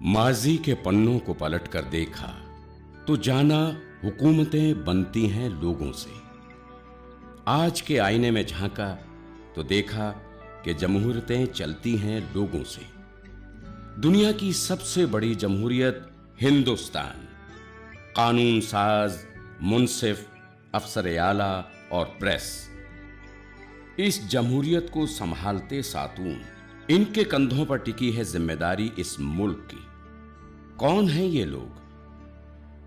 माजी के पन्नों को पलटकर देखा तो जाना हुकूमतें बनती हैं लोगों से। आज के आईने में झांका तो देखा कि जमहूरियतें चलती हैं लोगों से। दुनिया की सबसे बड़ी जमहूरियत हिंदुस्तान, कानून साज, मुंसिफ, अफसर आला और प्रेस, इस जमहूरियत को संभालते सातून, इनके कंधों पर टिकी है जिम्मेदारी इस मुल्क की। कौन हैं ये लोग,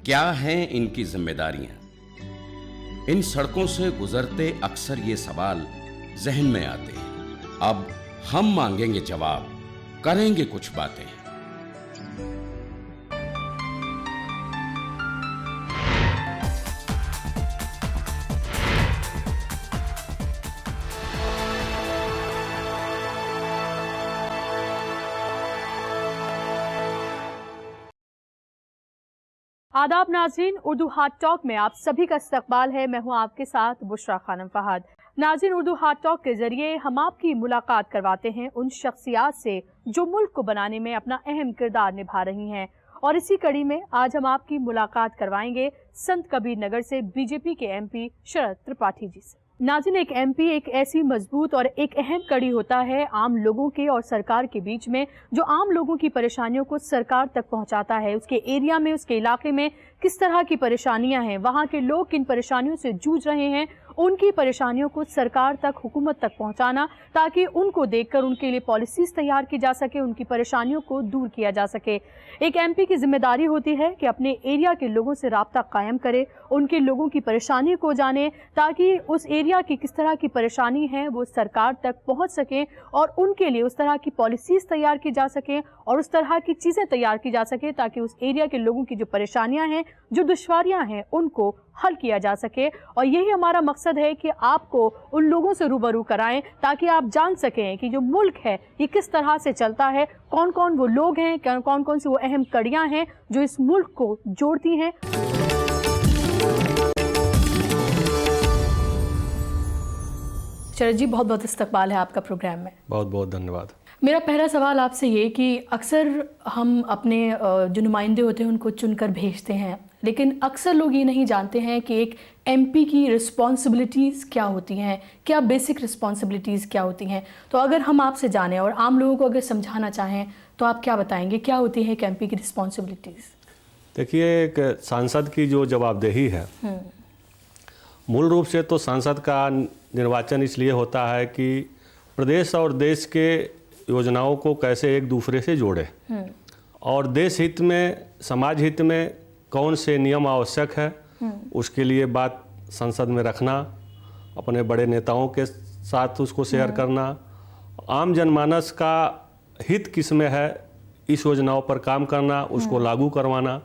क्या हैं इनकी जिम्मेदारियां? इन सड़कों से गुजरते अक्सर ये सवाल जहन में आते हैं। अब हम मांगेंगे जवाब, करेंगे कुछ बातें। आदाब नाज़रीन, उर्दू हाट टॉक में आप सभी का इस्तकबाल है। मैं हूं आपके साथ बुशरा खानम फहद। नाज़रीन, उर्दू हाट टॉक के जरिए हम आपकी मुलाकात करवाते हैं उन शख्सियात से जो मुल्क को बनाने में अपना अहम किरदार निभा रही हैं। और इसी कड़ी में आज हम आपकी मुलाकात करवाएंगे संत कबीर नगर से बीजेपी के एमपी शरद त्रिपाठी जी से। नाज़रीन, एक एमपी एक ऐसी मजबूत और एक अहम कड़ी होता है आम लोगों के और सरकार के बीच में, जो आम लोगों की परेशानियों को सरकार तक पहुंचाता है। उसके एरिया में, उसके इलाके में किस तरह की परेशानियां हैं, वहां के लोग किन परेशानियों से जूझ रहे हैं, उनकी परेशानियों को सरकार तक, हुकूमत तक पहुंचाना, ताकि उनको देखकर उनके लिए पॉलिसीज तैयार की जा सके, उनकी परेशानियों को दूर किया जा सके। एक एमपी की जिम्मेदारी होती है कि अपने एरिया के लोगों से राब्ता कायम करे, उनके लोगों की परेशानी को जाने, ताकि उस एरिया की किस तरह की परेशानी है वो सरकार तक पहुंच सके और उनके लिए उस तरह की पॉलिसीज तैयार की जा सके और उस तरह की चीज़ें तैयार की जा सके ताकि उस एरिया के लोगों की जो परेशानियां हैं, जो दुश्वारियां हैं, उनको हल किया जा सके। और यही हमारा मकसद है कि आपको उन लोगों से रूबरू कराएं ताकि आप जान सकें कि जो मुल्क है ये किस तरह से चलता है, कौन कौन वो लोग हैं, कौन कौन सी वो अहम कड़ियां हैं जो इस मुल्क को जोड़ती हैं। शरद जी, बहुत बहुत इस्तकबाल है आपका प्रोग्राम में। बहुत बहुत धन्यवाद। मेरा पहला सवाल आपसे ये कि अक्सर हम अपने जो नुमाइंदे होते हैं उनको चुनकर भेजते हैं, लेकिन अक्सर लोग ये नहीं जानते हैं कि एक एमपी की रिस्पॉन्सिबिलिटीज़ क्या होती हैं, क्या बेसिक रिस्पॉन्सिबिलिटीज़ क्या होती हैं। तो अगर हम आपसे जानें और आम लोगों को अगर समझाना चाहें तो आप क्या बताएंगे, क्या होती है एक एमपी की रिस्पॉन्सिबिलिटीज़? देखिए, एक सांसद की जो जवाबदेही है, मूल रूप से तो सांसद का निर्वाचन इसलिए होता है कि प्रदेश और देश के योजनाओं को कैसे एक दूसरे से जोड़े और देश हित में, समाज हित में कौन से नियम आवश्यक है, उसके लिए बात संसद में रखना, अपने बड़े नेताओं के साथ उसको शेयर करना, आम जनमानस का हित किस में है इस योजनाओं पर काम करना, उसको लागू करवाना।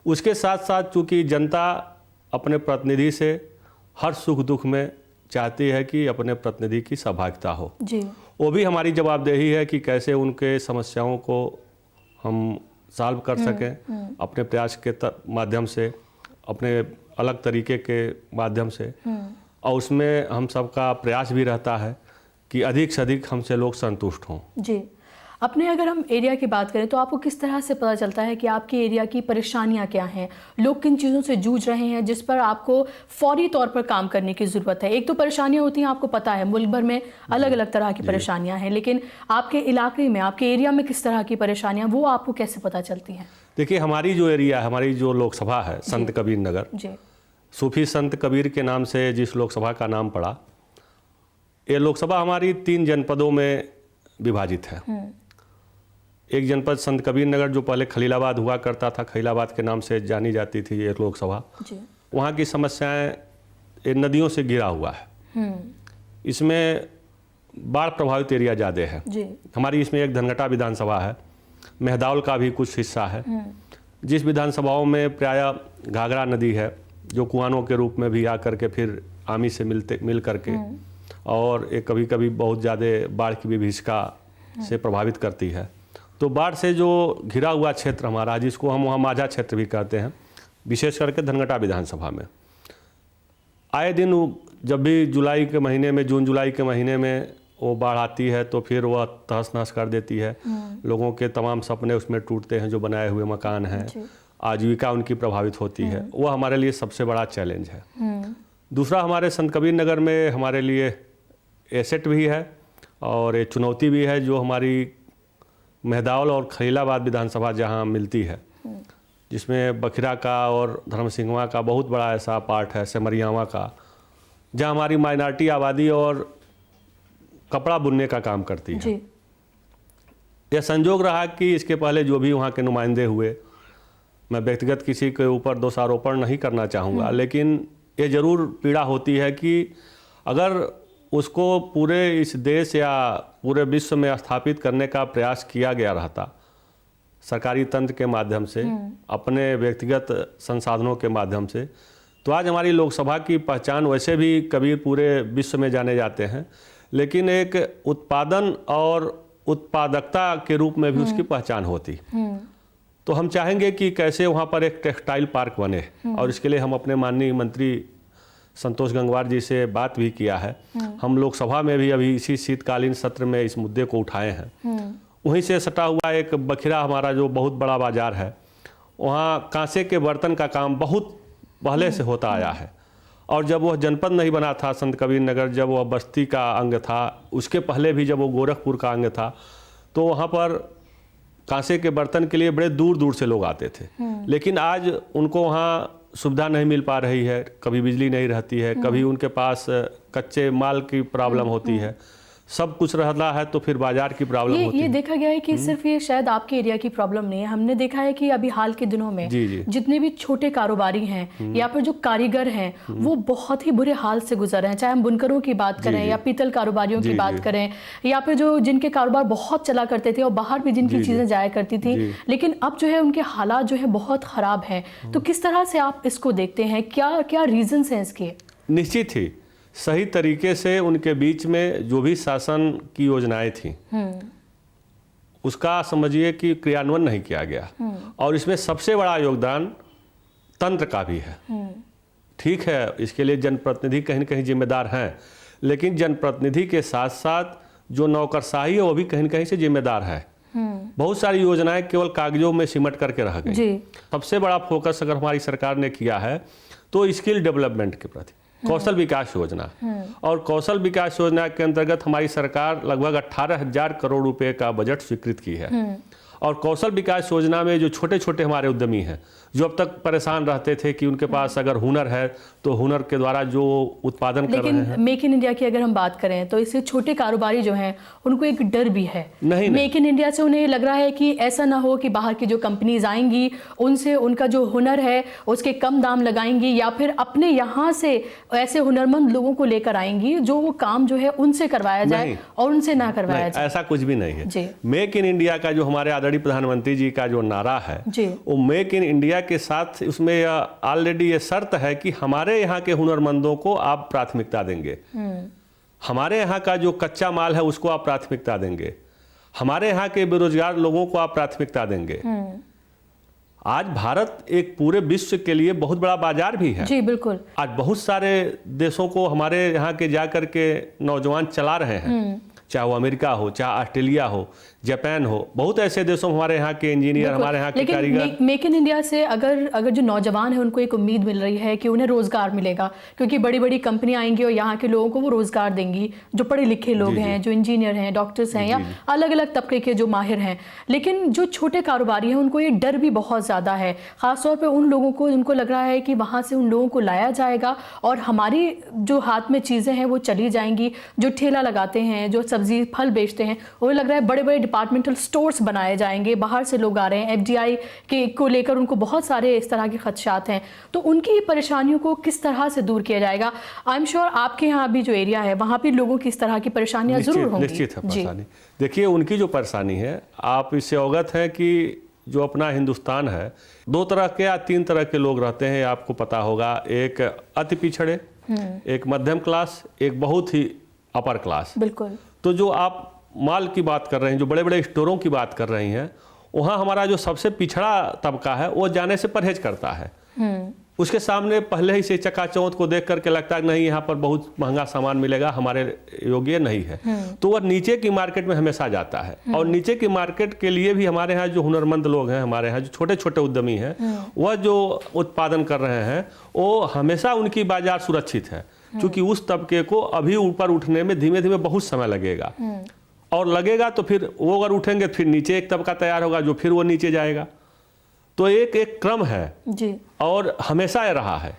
उसके साथ साथ चूँकि जनता अपने प्रतिनिधि से हर सुख दुख में चाहती है कि अपने प्रतिनिधि की सहभागिता हो जी, वो भी हमारी जवाबदेही है कि कैसे उनके समस्याओं को हम सॉल्व कर सकें अपने प्रयास के माध्यम से, अपने अलग तरीके के माध्यम से। और उसमें हम सबका प्रयास भी रहता है कि अधिक से अधिक हमसे लोग संतुष्ट हों। जी, अपने अगर हम एरिया की बात करें तो आपको किस तरह से पता चलता है कि आपके एरिया की परेशानियां क्या हैं, लोग किन चीज़ों से जूझ रहे हैं जिस पर आपको फौरी तौर पर काम करने की ज़रूरत है? एक तो परेशानियां होती हैं, आपको पता है मुल्क भर में अलग अलग तरह की परेशानियां हैं, लेकिन आपके इलाके में, आपके एरिया में किस तरह की परेशानियां, वो आपको कैसे पता चलती हैं? देखिए, हमारी जो एरिया है, हमारी जो लोकसभा है संत कबीर नगर, जी, सूफी संत कबीर के नाम से जिस लोकसभा का नाम पड़ा, ये लोकसभा हमारी 3 जनपदों में विभाजित है। एक जनपद संत कबीर नगर जो पहले खलीलाबाद हुआ करता था, खलीलाबाद के नाम से जानी जाती थी ये लोकसभा, वहाँ की समस्याएं नदियों से घिरा हुआ है। इसमें बाढ़ प्रभावित एरिया ज़्यादा है। हमारी इसमें एक धनघटा विधानसभा है, मेहदावल का भी कुछ हिस्सा है, जिस विधानसभाओं में प्रायः घाघरा नदी है जो कुआनों के रूप में भी आकर के फिर आमी से मिल करके और एक कभी कभी बहुत ज़्यादा बाढ़ की विभीषिका से प्रभावित करती है। तो बाढ़ से जो घिरा हुआ क्षेत्र हमारा, जिसको हम वहाँ माझा क्षेत्र भी कहते हैं, विशेष करके धनघटा विधानसभा में आए दिन जब भी जुलाई के महीने में, जून जुलाई के महीने में वो बाढ़ आती है तो फिर वह तहस नहस कर देती है। लोगों के तमाम सपने उसमें टूटते हैं, जो बनाए हुए मकान हैं, आजीविका उनकी प्रभावित होती है। वो हमारे लिए सबसे बड़ा चैलेंज है। दूसरा, हमारे संत कबीर नगर में हमारे लिए एसेट भी है और एक चुनौती भी है, जो हमारी मेहदावल और खलीलाबाद विधानसभा जहाँ मिलती है, जिसमें बखिरा का और धर्मसिंहवा का बहुत बड़ा ऐसा पार्ट है, सेमरियावा का, जहाँ हमारी माइनॉरिटी आबादी और कपड़ा बुनने का काम करती है। यह संजोग रहा कि इसके पहले जो भी वहाँ के नुमाइंदे हुए, मैं व्यक्तिगत किसी के ऊपर दोषारोपण नहीं करना चाहूँगा, लेकिन ये ज़रूर पीड़ा होती है कि अगर उसको पूरे इस देश या पूरे विश्व में स्थापित करने का प्रयास किया गया रहता सरकारी तंत्र के माध्यम से, अपने व्यक्तिगत संसाधनों के माध्यम से, तो आज हमारी लोकसभा की पहचान, वैसे भी कबीर पूरे विश्व में जाने जाते हैं, लेकिन एक उत्पादन और उत्पादकता के रूप में भी उसकी पहचान होती। तो हम चाहेंगे कि कैसे वहाँ पर एक टेक्सटाइल पार्क बने, और इसके लिए हम अपने माननीय मंत्री संतोष गंगवार जी से बात भी किया है। हम लोकसभा में भी अभी इसी शीतकालीन सत्र में इस मुद्दे को उठाए हैं। वहीं से सटा हुआ एक बखिरा हमारा जो बहुत बड़ा बाजार है, वहाँ कांसे के बर्तन का काम बहुत पहले से होता आया है, और जब वह जनपद नहीं बना था संत कबीर नगर, जब वह बस्ती का अंग था, उसके पहले भी जब वो गोरखपुर का अंग था, तो वहाँ पर कांसे के बर्तन के लिए बड़े दूर दूर से लोग आते थे। लेकिन आज उनको वहाँ सुविधा नहीं मिल पा रही है, कभी बिजली नहीं रहती है, कभी उनके पास कच्चे माल की प्रॉब्लम होती है, सब कुछ रहता है, तो फिर बाजार की प्रॉब्लम होती है। ये देखा गया है कि सिर्फ ये शायद आपके एरिया की प्रॉब्लम नहीं है। हमने देखा है कि अभी हाल के दिनों में जितने भी छोटे कारोबारी हैं या फिर जो कारीगर हैं, वो बहुत ही बुरे हाल से गुजर रहे हैं। चाहे हम बुनकरों की बात करें या पीतल कारोबारियों की बात करें, या फिर जो जिनके कारोबार बहुत चला करते थे और बाहर भी जिनकी चीजें जाया करती थी, लेकिन अब जो है उनके हालात जो है बहुत खराब हैं। तो किस तरह से आप इसको देखते हैं, क्या क्या रीजंस हैं इसके? निश्चित ही सही तरीके से उनके बीच में जो भी शासन की योजनाएं थी, उसका समझिए कि क्रियान्वयन नहीं किया गया, और इसमें सबसे बड़ा योगदान तंत्र का भी है। ठीक है, इसके लिए जनप्रतिनिधि कहीं न कहीं जिम्मेदार हैं, लेकिन जनप्रतिनिधि के साथ साथ जो नौकरशाही है वो भी कहीं न कहीं से जिम्मेदार है। बहुत सारी योजनाएं केवल कागजों में सिमट करके रह गई। सबसे बड़ा फोकस अगर हमारी सरकार ने किया है तो स्किल डेवलपमेंट के प्रति, कौशल विकास योजना, और कौशल विकास योजना के अंतर्गत हमारी सरकार लगभग 18,000 करोड़ रुपए का बजट स्वीकृत की है। और कौशल विकास योजना में जो छोटे छोटे हमारे उद्यमी हैं, जो अब तक परेशान रहते थे कि उनके पास अगर हुनर है तो हुनर के द्वारा जो उत्पादन कर रहे हैं। लेकिन मेक इन इंडिया की अगर हम बात करें तो इससे छोटे कारोबारी जो हैं उनको एक डर भी है। नहीं, मेक इन इंडिया से उन्हें लग रहा है कि ऐसा ना हो कि बाहर की जो कंपनीज आएंगी उनसे उनका जो हुनर है उसके कम दाम लगाएंगी, या फिर अपने यहाँ से ऐसे हुनरमंद लोगों को लेकर आएंगी जो वो काम जो है उनसे करवाया जाए और उनसे ना करवाया जाए। ऐसा कुछ भी नहीं है। मेक इन इंडिया का जो हमारे आदरणीय प्रधानमंत्री जी का जो नारा है, वो मेक इन इंडिया के साथ उसमें ऑलरेडी ये शर्त है कि हमारे यहाँ के हुनरमंदों को आप प्राथमिकता देंगे, हमारे यहाँ का जो कच्चा माल है उसको आप प्राथमिकता देंगे, हमारे यहाँ के बेरोजगार लोगों को आप प्राथमिकता देंगे। आज भारत एक पूरे विश्व के लिए बहुत बड़ा बाजार भी है। जी बिल्कुल। आज बहुत सारे देशों को हमारे यहाँ के जाकर के नौजवान चला रहे हैं, चाहे वो अमेरिका हो, चाहे ऑस्ट्रेलिया हो, जापान हो, बहुत ऐसे देशों में हमारे यहाँ के इंजीनियर, हमारे यहाँ के कारीगर। मेक इन इंडिया से अगर जो नौजवान है उनको एक उम्मीद मिल रही है कि उन्हें रोजगार मिलेगा, क्योंकि बड़ी बड़ी कंपनियां आएंगी और यहाँ के लोगों को वो रोजगार देंगी, जो पढ़े लिखे लोग हैं, जो इंजीनियर हैं, डॉक्टर्स हैं, या अलग अलग तबके के जो माहिर हैं। लेकिन जो छोटे कारोबारी हैं उनको ये डर भी बहुत ज़्यादा है, खासतौर पर उन लोगों को जिनको लग रहा है कि वहाँ से उन लोगों को लाया जाएगा और हमारी जो हाथ में चीज़ें हैं वो चली जाएंगी। जो ठेला लगाते हैं, जो सब्जी फल बेचते हैं, वो लग रहा है बड़े बड़े डिपार्टमेंटल स्टोर्स बनाए जाएंगे, बाहर से लोग आ रहे हैं, एफडीआई के को लेकर उनको बहुत सारे इस तरह के खदशात हैं। तो उनकी परेशानियों को किस तरह से दूर किया जाएगा? आई एम श्योर आपके यहाँ भी जो एरिया है वहाँ भी लोगों की इस तरह की परेशानियां जरूर होंगी। निश्चित है परेशानी। देखिए, उनकी जो परेशानी है, आप इससे अवगत हैं कि जो अपना हिंदुस्तान है, 2 तरह के या 3 तरह के लोग रहते हैं, आपको पता होगा। एक अति पिछड़े, एक मध्यम क्लास, एक बहुत ही अपर क्लास। बिल्कुल। तो जो आप माल की बात कर रहे हैं, जो बड़े बड़े स्टोरों की बात कर रही हैं, वहाँ हमारा जो सबसे पिछड़ा तबका है वो जाने से परहेज करता है। उसके सामने पहले ही से चकाचौंध को देख करके लगता है नहीं यहाँ पर बहुत महंगा सामान मिलेगा, हमारे योग्य नहीं है, तो वह नीचे की मार्केट में हमेशा जाता है। और नीचे की मार्केट के लिए भी हमारे यहाँ जो हुनरमंद लोग हैं, हमारे यहाँ जो छोटे छोटे उद्यमी हैं, वह जो उत्पादन कर रहे हैं वो हमेशा उनकी बाजार सुरक्षित है, क्योंकि उस तबके को अभी ऊपर उठने में धीमे धीमे बहुत समय लगेगा, और लगेगा तो फिर वो अगर उठेंगे फिर नीचे एक तबका तैयार होगा जो फिर वो नीचे जाएगा। तो एक एक क्रम है जी, और हमेशा ये रहा है,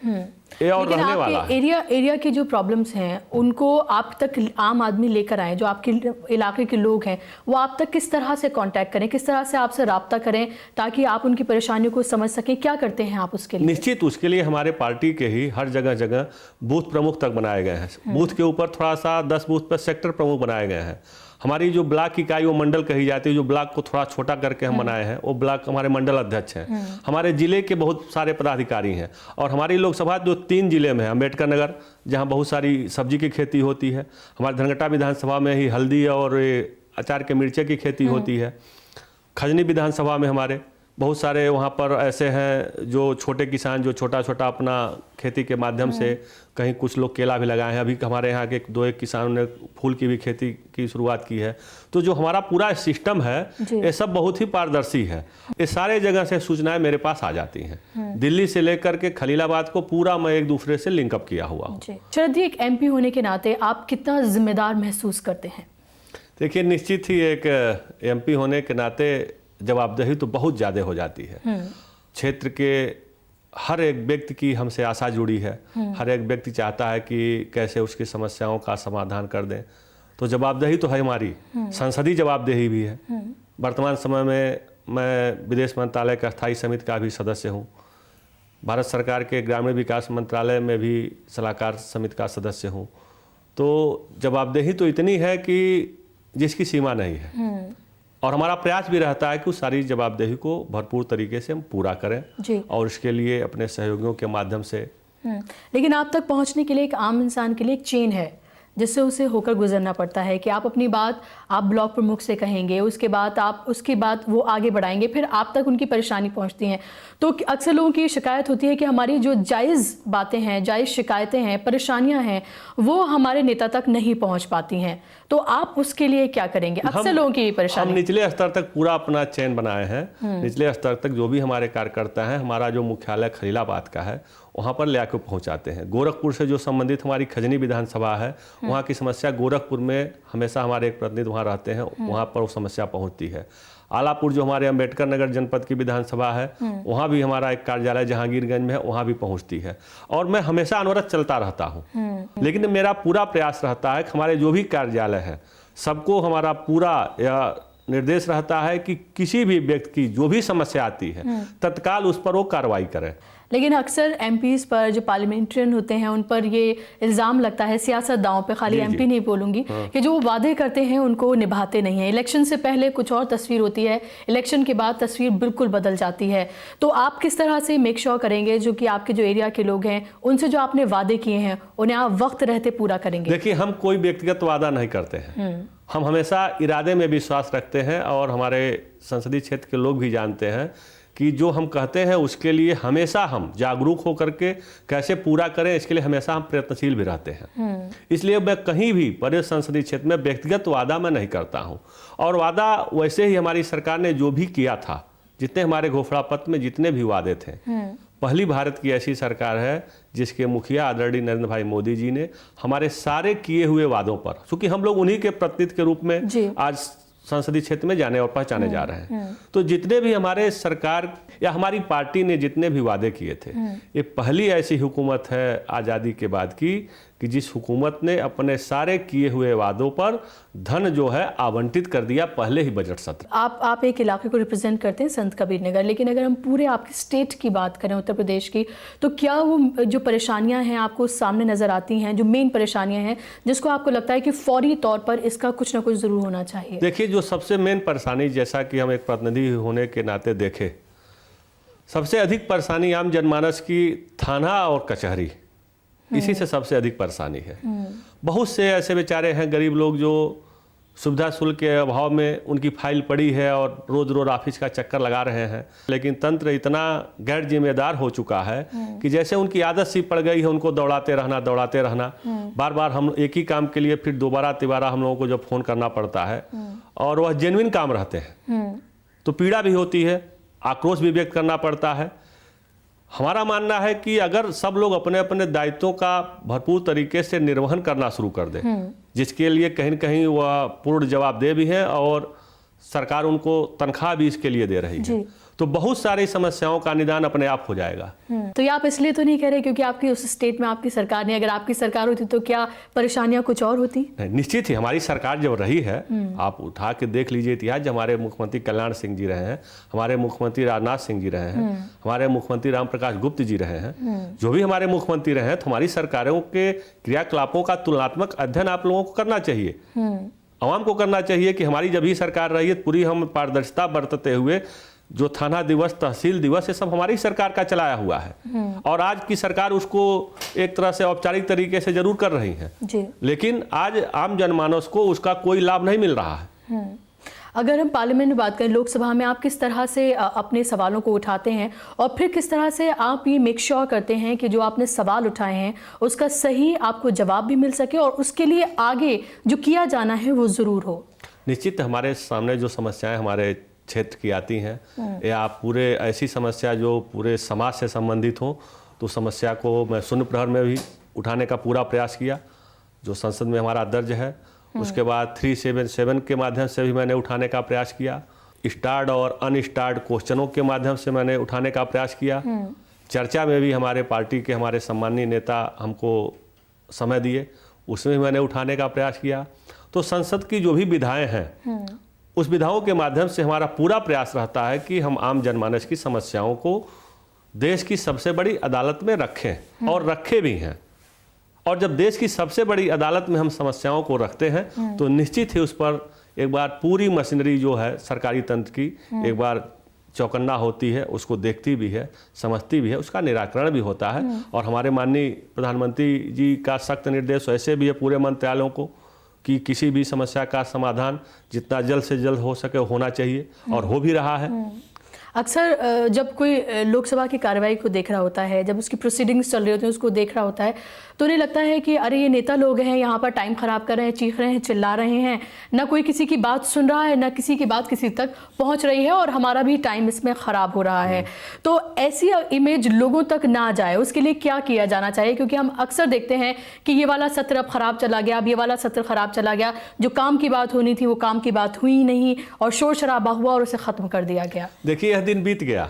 ये और रहने वाला है। एरिया की जो प्रॉब्लम्स हैं उनको आप तक आम आदमी लेकर आए, जो आपके इलाके के लोग हैं वो आप तक किस तरह से कांटेक्ट करें, किस तरह से आपसे राब्ता करें ताकि आप उनकी परेशानियों को समझ सकें, क्या करते हैं आप उसके लिए? निश्चित उसके लिए हमारे पार्टी के ही हर जगह जगह बूथ प्रमुख तक बनाए गए हैं। बूथ के ऊपर थोड़ा सा 10 बूथ पर सेक्टर प्रमुख बनाए गए हैं। हमारी जो ब्लॉक इकाई वो मंडल कही जाती है, जो ब्लॉक को थोड़ा छोटा करके हम बनाए हैं वो ब्लॉक हमारे मंडल अध्यक्ष हैं। हमारे जिले के बहुत सारे पदाधिकारी हैं, और हमारी लोकसभा जो 3 जिले में है, अम्बेडकर नगर जहां बहुत सारी सब्जी की खेती होती है, हमारे धनगट्टा विधानसभा में ही हल्दी और अचार के मिर्चे की खेती होती है, खजनी विधानसभा में हमारे बहुत सारे वहाँ पर ऐसे हैं जो छोटे किसान जो छोटा छोटा अपना खेती के माध्यम से, कहीं कुछ लोग केला भी लगाए हैं, अभी हमारे यहाँ के 2-1 किसानों ने फूल की भी खेती की शुरुआत की है। तो जो हमारा पूरा सिस्टम है ये सब बहुत ही पारदर्शी है। ये सारे जगह से सूचनाएं मेरे पास आ जाती हैं, दिल्ली से लेकर के खलीलाबाद को पूरा मैं एक दूसरे से लिंकअप किया हुआ हूँ। शरद जी, एक MP होने के नाते आप कितना जिम्मेदार महसूस करते हैं? देखिए, निश्चित ही एक MP होने के नाते जवाबदेही तो बहुत ज़्यादा हो जाती है। क्षेत्र के हर एक व्यक्ति की हमसे आशा जुड़ी है, हर एक व्यक्ति चाहता है कि कैसे उसकी समस्याओं का समाधान कर दें। तो जवाबदेही तो है हमारी, संसदीय जवाबदेही भी है। वर्तमान समय में मैं विदेश मंत्रालय का स्थायी समिति का भी सदस्य हूँ, भारत सरकार के ग्रामीण विकास मंत्रालय में भी सलाहकार समिति का सदस्य हूँ। तो जवाबदेही तो इतनी है कि जिसकी सीमा नहीं है, और हमारा प्रयास भी रहता है कि उस सारी जवाबदेही को भरपूर तरीके से हम पूरा करें, और इसके लिए अपने सहयोगियों के माध्यम से। लेकिन आप तक पहुंचने के लिए एक आम इंसान के लिए एक चेन है जिससे उसे होकर गुजरना पड़ता है कि आप अपनी बात आप ब्लॉक प्रमुख से कहेंगे, उसके बाद वो आगे बढ़ाएंगे, फिर आप तक उनकी परेशानी पहुंचती हैं। तो अक्सर लोगों की शिकायत होती है कि हमारी जो जायज़ बातें हैं, जायज़ शिकायतें हैं, परेशानियां हैं, वो हमारे नेता तक नहीं पहुंच पाती हैं। तो आप उसके लिए क्या करेंगे? अक्सर लोगों की परेशानी। हम निचले स्तर तक पूरा अपना चयन बनाए हैं। निचले स्तर तक जो भी हमारे कार्यकर्ता हैं, हमारा जो मुख्यालय खलीलाबाद का है वहाँ पर ले आकर पहुँचाते हैं। गोरखपुर से जो संबंधित हमारी खजनी विधानसभा है, वहाँ की समस्या गोरखपुर में हमेशा हमारे एक प्रतिनिधि वहाँ रहते हैं, वहाँ पर वो समस्या पहुँचती है। आलापुर जो हमारे अम्बेडकर नगर जनपद की विधानसभा है, वहाँ भी हमारा एक कार्यालय जहांगीरगंज में है, वहाँ भी पहुँचती है। और मैं हमेशा अनवरत चलता रहता हूँ, लेकिन मेरा पूरा प्रयास रहता है कि हमारे जो भी कार्यालय है सबको हमारा पूरा या निर्देश रहता है कि किसी भी व्यक्ति की जो भी समस्या आती है तत्काल उस पर वो कार्रवाई करें। लेकिन अक्सर MPs पर जो पार्लियामेंट्रियन होते हैं उन पर ये इल्ज़ाम लगता है, सियासतदानों पे, खाली MP नहीं बोलूँगी, कि जो वादे करते हैं उनको निभाते नहीं हैं। इलेक्शन से पहले कुछ और तस्वीर होती है, इलेक्शन के बाद तस्वीर बिल्कुल बदल जाती है। तो आप किस तरह से मेक श्योर करेंगे जो कि आपके जो एरिया के लोग हैं उनसे जो आपने वादे किए हैं उन्हें आप वक्त रहते पूरा करेंगे? देखिए, हम कोई व्यक्तिगत वादा नहीं करते हैं, हम हमेशा इरादे में विश्वास रखते हैं, और हमारे संसदीय क्षेत्र के लोग भी जानते हैं कि जो हम कहते हैं उसके लिए हमेशा हम जागरूक होकर के कैसे पूरा करें, इसके लिए हमेशा हम प्रयत्नशील भी रहते हैं। इसलिए मैं कहीं भी बड़े संसदीय क्षेत्र में व्यक्तिगत वादा मैं नहीं करता हूं, और वादा वैसे ही हमारी सरकार ने जो भी किया था, जितने हमारे घोषणा पत्र में जितने भी वादे थे, पहली भारत की ऐसी सरकार है जिसके मुखिया आदरणीय नरेंद्र भाई मोदी जी ने हमारे सारे किए हुए वादों पर, क्योंकि हम लोग उन्हीं के प्रतिनिधि के रूप में आज संसदीय क्षेत्र में जाने और पहचाने जा रहे हैं, तो जितने भी हमारे सरकार या हमारी पार्टी ने जितने भी वादे किए थे, ये पहली ऐसी हुकूमत है आज़ादी के बाद की कि जिस हुकूमत ने अपने सारे किए हुए वादों पर धन जो है आवंटित कर दिया पहले ही बजट सत्र। आप एक इलाके को रिप्रेजेंट करते हैं, संत कबीर नगर, लेकिन अगर हम पूरे आपके स्टेट की बात करें, उत्तर प्रदेश की, तो क्या वो जो परेशानियां हैं आपको सामने नज़र आती हैं, जो मेन परेशानियां हैं जिसको आपको लगता है कि फौरी तौर पर इसका कुछ ना कुछ ज़रूर होना चाहिए? देखिए, जो सबसे मेन परेशानी, जैसा कि हम एक प्रतिनिधि होने के नाते देखें, सबसे अधिक परेशानी आम जनमानस की थाना और कचहरी, इसी से सबसे अधिक परेशानी है। बहुत से ऐसे बेचारे हैं गरीब लोग जो सुविधा शुल्क के अभाव में उनकी फाइल पड़ी है और रोज रोज ऑफिस का चक्कर लगा रहे हैं। लेकिन तंत्र इतना गैर जिम्मेदार हो चुका है कि जैसे उनकी आदत सी पड़ गई है उनको दौड़ाते रहना। बार बार हम एक ही काम के लिए फिर दोबारा तिबारा हम लोगों को जब फोन करना पड़ता है और वह जेन्युइन काम रहते हैं तो पीड़ा भी होती है, आक्रोश भी व्यक्त करना पड़ता है। हमारा मानना है कि अगर सब लोग अपने अपने दायित्वों का भरपूर तरीके से निर्वहन करना शुरू कर दे, जिसके लिए कहीं न कहीं वह पूर्ण जवाबदेह भी है और सरकार उनको तनख्वाह भी इसके लिए दे रही है, तो बहुत सारी समस्याओं का निदान अपने आप हो जाएगा। तो ये आप इसलिए तो नहीं कह रहे क्योंकि आपकी उस स्टेट में आपकी सरकार नहीं, अगर आपकी सरकार होती तो क्या परेशानियां कुछ और होती? नहीं, निश्चित ही हमारी सरकार जब रही है, आप उठा के देख लीजिए इतिहास, जब हमारे मुख्यमंत्री कल्याण सिंह जी रहे हैं, हमारे मुख्यमंत्री राजनाथ सिंह जी रहे हैं, हमारे मुख्यमंत्री राम प्रकाश गुप्त जी रहे हैं, जो भी हमारे मुख्यमंत्री रहे हैं, तो हमारी सरकारों के क्रियाकलापों का तुलनात्मक अध्ययन आप लोगों को करना चाहिए, आवाम को करना चाहिए कि हमारी जब ही सरकार रही है पूरी हम पारदर्शिता बरतते हुए जो थाना दिवस, तहसील दिवस, ये सब हमारी सरकार का चलाया हुआ है और आज की सरकार उसको एक तरह से औपचारिक तरीके से जरूर कर रही है जी। लेकिन आज आम जनमानस को उसका कोई लाभ नहीं मिल रहा है। अगर हम पार्लियामेंट में बात करें, लोकसभा में आप किस तरह से अपने सवालों को उठाते हैं और फिर किस तरह से आप ये मेक श्योर करते हैं कि जो आपने सवाल उठाए हैं उसका सही आपको जवाब भी मिल सके और उसके लिए आगे जो किया जाना है वो ज़रूर हो? निश्चित हमारे सामने जो समस्याएं हमारे क्षेत्र की आती हैं या पूरे ऐसी समस्या जो पूरे समाज से संबंधित हो, तो समस्या को मैं शून्य प्रहर में भी उठाने का पूरा प्रयास किया जो संसद में हमारा दर्ज है। उसके बाद 377 के माध्यम से भी मैंने उठाने का प्रयास किया, स्टार्ड और अनस्टार्ड क्वेश्चनों के माध्यम से मैंने उठाने का प्रयास किया। चर्चा में भी हमारे पार्टी के हमारे सम्मानीय नेता हमको समय दिए, उसमें भी मैंने उठाने का प्रयास किया। तो संसद की जो भी विधाएं हैं उस विधाओं के माध्यम से हमारा पूरा प्रयास रहता है कि हम आम जनमानस की समस्याओं को देश की सबसे बड़ी अदालत में रखें और रखे भी हैं। और जब देश की सबसे बड़ी अदालत में हम समस्याओं को रखते हैं तो निश्चित ही उस पर एक बार पूरी मशीनरी जो है सरकारी तंत्र की एक बार चौकन्ना होती है, उसको देखती भी है, समझती भी है, उसका निराकरण भी होता है। और हमारे माननीय प्रधानमंत्री जी का सख्त निर्देश ऐसे भी है पूरे मंत्रालयों को कि किसी भी समस्या का समाधान जितना जल्द से जल्द हो सके होना चाहिए और हो भी रहा है। अक्सर जब कोई लोकसभा की कार्रवाई को देख रहा होता है, जब उसकी प्रोसीडिंग्स चल रही होती हैं उसको देख रहा होता है, तो उन्हें लगता है कि अरे ये नेता लोग हैं यहाँ पर टाइम ख़राब कर रहे हैं, चीख रहे हैं, चिल्ला रहे हैं, ना कोई किसी की बात सुन रहा है, ना किसी की बात किसी तक पहुँच रही है और हमारा भी टाइम इसमें ख़राब हो रहा है। तो ऐसी इमेज लोगों तक ना जाए उसके लिए क्या किया जाना चाहिए? क्योंकि हम अक्सर देखते हैं कि ये वाला सत्र अब ख़राब चला गया, अब ये वाला सत्र ख़राब चला गया, जो काम की बात होनी थी वो काम की बात हुई नहीं और शोर शराबा हुआ और उसे ख़त्म कर दिया गया। देखिए यह दिन बीत गया।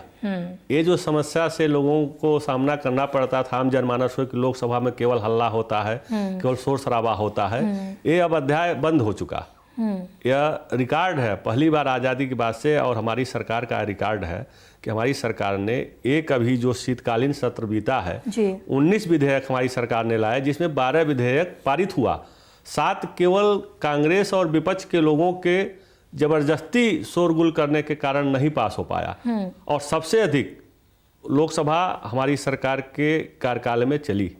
ये जो समस्या से लोगों को सामना करना पड़ता था आम जनमानस को कि लोकसभा में केवल हल्ला होता है, केवल शोर शराबा होता है, ये अब अध्याय बंद हो चुका। यह रिकॉर्ड है पहली बार आज़ादी के बाद से और हमारी सरकार का रिकॉर्ड है कि हमारी सरकार ने एक अभी जो शीतकालीन सत्र बीता है 19 विधेयक हमारी सरकार ने लाए, जिसमें 12 विधेयक पारित हुआ। 7 केवल कांग्रेस और विपक्ष के लोगों के जबरदस्ती शोरगुल करने के कारण नहीं पास हो पाया और सबसे अधिक लोकसभा हमारी सरकार के कार्यकाल में चली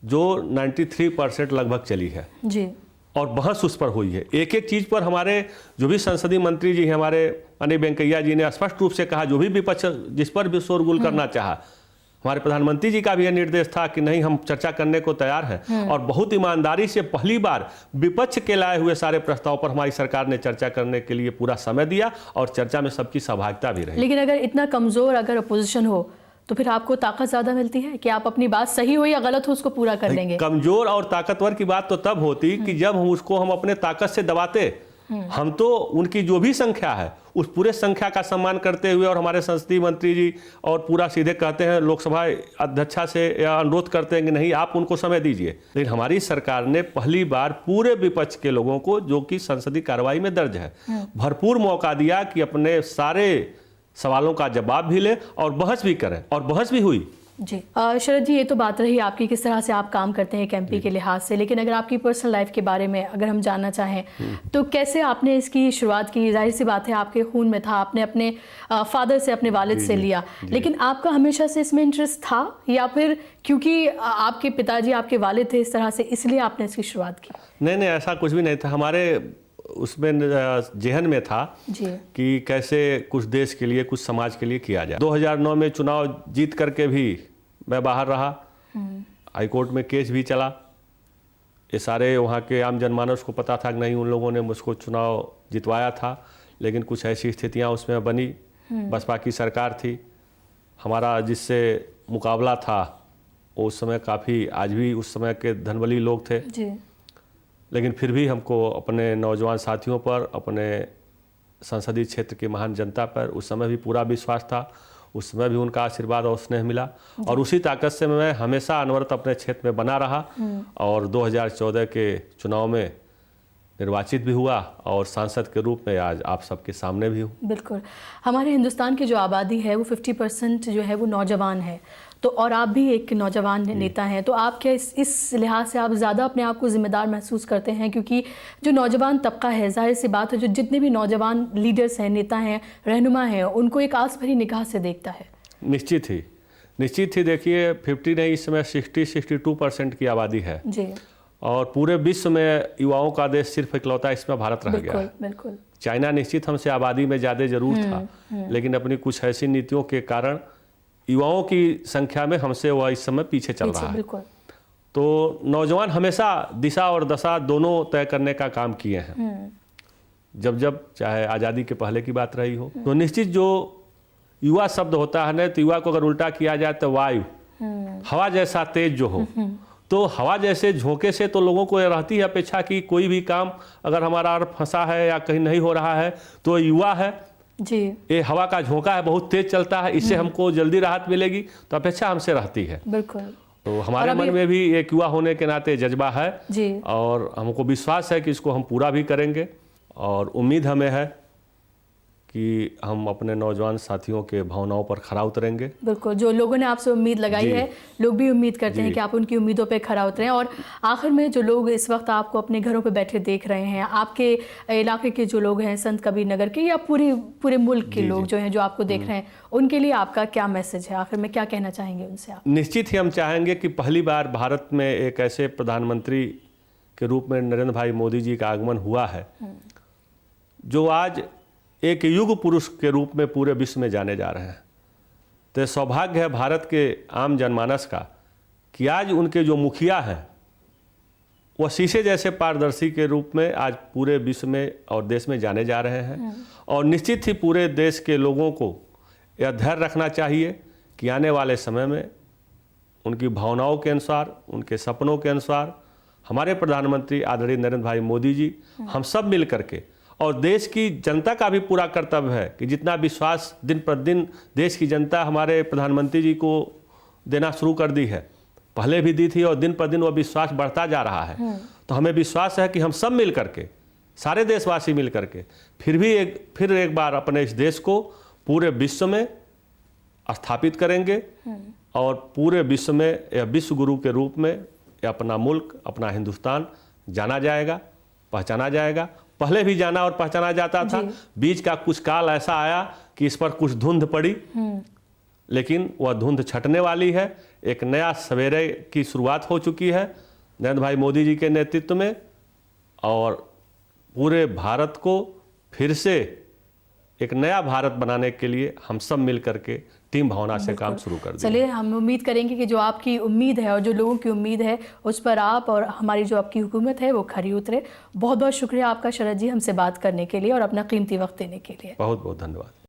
जो 93% लगभग चली है जी। और बहस उस पर हुई है, एक एक चीज़ पर हमारे जो भी संसदीय मंत्री जी हैं हमारे माननीय वेंकैया जी ने स्पष्ट रूप से कहा जो भी विपक्ष जिस पर भी शोरगुल करना चाहा, हमारे प्रधानमंत्री जी का भी यह निर्देश था कि नहीं हम चर्चा करने को तैयार हैं और बहुत ईमानदारी से पहली बार विपक्ष के लाए हुए सारे प्रस्ताव पर हमारी सरकार ने चर्चा करने के लिए पूरा समय दिया और चर्चा में सबकी सहभागिता भी रही। लेकिन अगर इतना कमजोर अगर अपोजिशन हो तो फिर आपको ताकत ज्यादा मिलती है कि आप अपनी बात सही हो या गलत हो उसको पूरा कर लेंगे। कमजोर और ताकतवर की बात तो तब होती कि जब हम अपने ताकत से दबाते। हम तो उनकी जो भी संख्या है उस पूरे संख्या का सम्मान करते हुए और हमारे संसदीय मंत्री जी और पूरा सीधे कहते हैं लोकसभा अध्यक्षा से या अनुरोध करते हैं कि नहीं आप उनको समय दीजिए। लेकिन हमारी सरकार ने पहली बार पूरे विपक्ष के लोगों को जो कि संसदीय कार्रवाई में दर्ज है भरपूर मौका दिया कि अपने सारे सवालों का जवाब भी ले और बहस भी करें और बहस भी हुई जी। शरद जी ये तो बात रही आपकी किस तरह से आप काम करते हैं एक एमपी के लिहाज से, लेकिन अगर आपकी पर्सनल लाइफ के बारे में अगर हम जानना चाहें तो कैसे आपने इसकी शुरुआत की? जाहिर सी बात है आपके खून में था, आपने अपने फादर से अपने वालिद से लिया, लेकिन आपका हमेशा से इसमें इंटरेस्ट था या फिर क्योंकि आपके पिताजी आपके वालिद थे इस तरह से इसलिए आपने इसकी शुरुआत की? नहीं, ऐसा कुछ भी नहीं था। हमारे उसमें जहन में था जी। कि कैसे कुछ देश के लिए, कुछ समाज के लिए किया जाए। 2009 में चुनाव जीत करके भी मैं बाहर रहा, हाई कोर्ट में केस भी चला। ये सारे वहाँ के आम जनमानस को पता था कि नहीं, उन लोगों ने मुझको चुनाव जितवाया था, लेकिन कुछ ऐसी स्थितियाँ उसमें बनी। बसपा की सरकार थी, हमारा जिससे मुकाबला था वो उस समय काफ़ी, आज भी उस समय के धनबली लोग थे जी। लेकिन फिर भी हमको अपने नौजवान साथियों पर, अपने संसदीय क्षेत्र की महान जनता पर उस समय भी पूरा विश्वास था। उस समय भी उनका आशीर्वाद और स्नेह मिला और उसी ताकत से मैं हमेशा अनवरत अपने क्षेत्र में बना रहा और 2014 के चुनाव में निर्वाचित भी हुआ और सांसद के रूप में आज आप सबके सामने भी हूँ। बिल्कुल, हमारे हिंदुस्तान की जो आबादी है वो 50% जो है वो नौजवान है, तो और आप भी एक नौजवान नेता हैं, तो आप क्या इस लिहाज से आप ज़्यादा अपने आप को जिम्मेदार महसूस करते हैं? क्योंकि जो नौजवान तबका है, जाहिर सी बात है, जो जितने भी नौजवान लीडर्स हैं, नेता हैं, रहनुमा हैं, उनको एक आस भरी निगाह से देखता है। निश्चित ही देखिए, 50 नहीं, इस समय 62% की आबादी है जी। और पूरे विश्व में युवाओं का देश सिर्फ इकलौता इसमें भारत रह गया है। बिल्कुल। चाइना निश्चित हमसे आबादी में ज़्यादा जरूर था, लेकिन अपनी कुछ ऐसी नीतियों के कारण युवाओं की संख्या में हमसे वह इस समय पीछे चल रहा है। तो नौजवान हमेशा दिशा और दशा दोनों तय करने का काम किए हैं। जब चाहे आज़ादी के पहले की बात रही हो, तो निश्चित जो युवा शब्द होता है ना, तो युवा को अगर उल्टा किया जाए तो वायु, हवा जैसा तेज जो हो, तो हवा जैसे झोंके से तो लोगों को रहती है अपेक्षा कि कोई भी काम अगर हमारा फंसा है या कहीं नहीं हो रहा है तो युवा है जी, ये हवा का झोंका है, बहुत तेज चलता है, इससे हमको जल्दी राहत मिलेगी, तो अपेक्षा हमसे रहती है। बिल्कुल। तो हमारे मन में भी एक युवा होने के नाते जज्बा है जी, और हमको विश्वास है कि इसको हम पूरा भी करेंगे और उम्मीद हमें है कि हम अपने नौजवान साथियों के भावनाओं पर खरा उतरेंगे। बिल्कुल, जो लोगों ने आपसे उम्मीद लगाई है, लोग भी उम्मीद करते हैं कि आप उनकी उम्मीदों पे खरा उतरें। और आखिर में जो लोग इस वक्त आपको अपने घरों पे बैठे देख रहे हैं, आपके इलाके के जो लोग हैं, संत कबीर नगर के या पूरे मुल्क के लोग जो हैं, जो आपको देख रहे हैं, उनके लिए आपका क्या मैसेज है? आखिर में क्या कहना चाहेंगे उनसे आप? निश्चित ही हम चाहेंगे कि पहली बार भारत में एक ऐसे प्रधानमंत्री के रूप में नरेंद्र भाई मोदी जी का आगमन हुआ है जो आज एक युग पुरुष के रूप में पूरे विश्व में जाने जा रहे हैं। तो सौभाग्य है भारत के आम जनमानस का कि आज उनके जो मुखिया हैं वह शीशे जैसे पारदर्शी के रूप में आज पूरे विश्व में और देश में जाने जा रहे हैं। और निश्चित ही पूरे देश के लोगों को यह धैर्य रखना चाहिए कि आने वाले समय में उनकी भावनाओं के अनुसार, उनके सपनों के अनुसार हमारे प्रधानमंत्री आदरणीय नरेंद्र भाई मोदी जी, हम सब मिल करके, और देश की जनता का भी पूरा कर्तव्य है कि जितना विश्वास दिन प्रतिदिन देश की जनता हमारे प्रधानमंत्री जी को देना शुरू कर दी है, पहले भी दी थी और दिन पर दिन वह विश्वास बढ़ता जा रहा है। तो हमें विश्वास है कि हम सब मिल करके, सारे देशवासी मिल करके फिर एक बार अपने इस देश को पूरे विश्व में स्थापित करेंगे और पूरे विश्व में यह विश्व गुरु के रूप में अपना मुल्क, अपना हिंदुस्तान जाना जाएगा, पहचाना जाएगा। पहले भी जाना और पहचाना जाता था, बीच का कुछ काल ऐसा आया कि इस पर कुछ धुंध पड़ी, लेकिन वह धुंध छटने वाली है। एक नया सवेरे की शुरुआत हो चुकी है नरेंद्र भाई मोदी जी के नेतृत्व में और पूरे भारत को फिर से एक नया भारत बनाने के लिए हम सब मिल करके टीम भावना से काम शुरू कर दें। चलिए, हम उम्मीद करेंगे कि जो आपकी उम्मीद है और जो लोगों की उम्मीद है उस पर आप और हमारी जो आपकी हुकूमत है वो खरी उतरे। बहुत बहुत शुक्रिया आपका शरद जी, हमसे बात करने के लिए और अपना कीमती वक्त देने के लिए। बहुत बहुत धन्यवाद।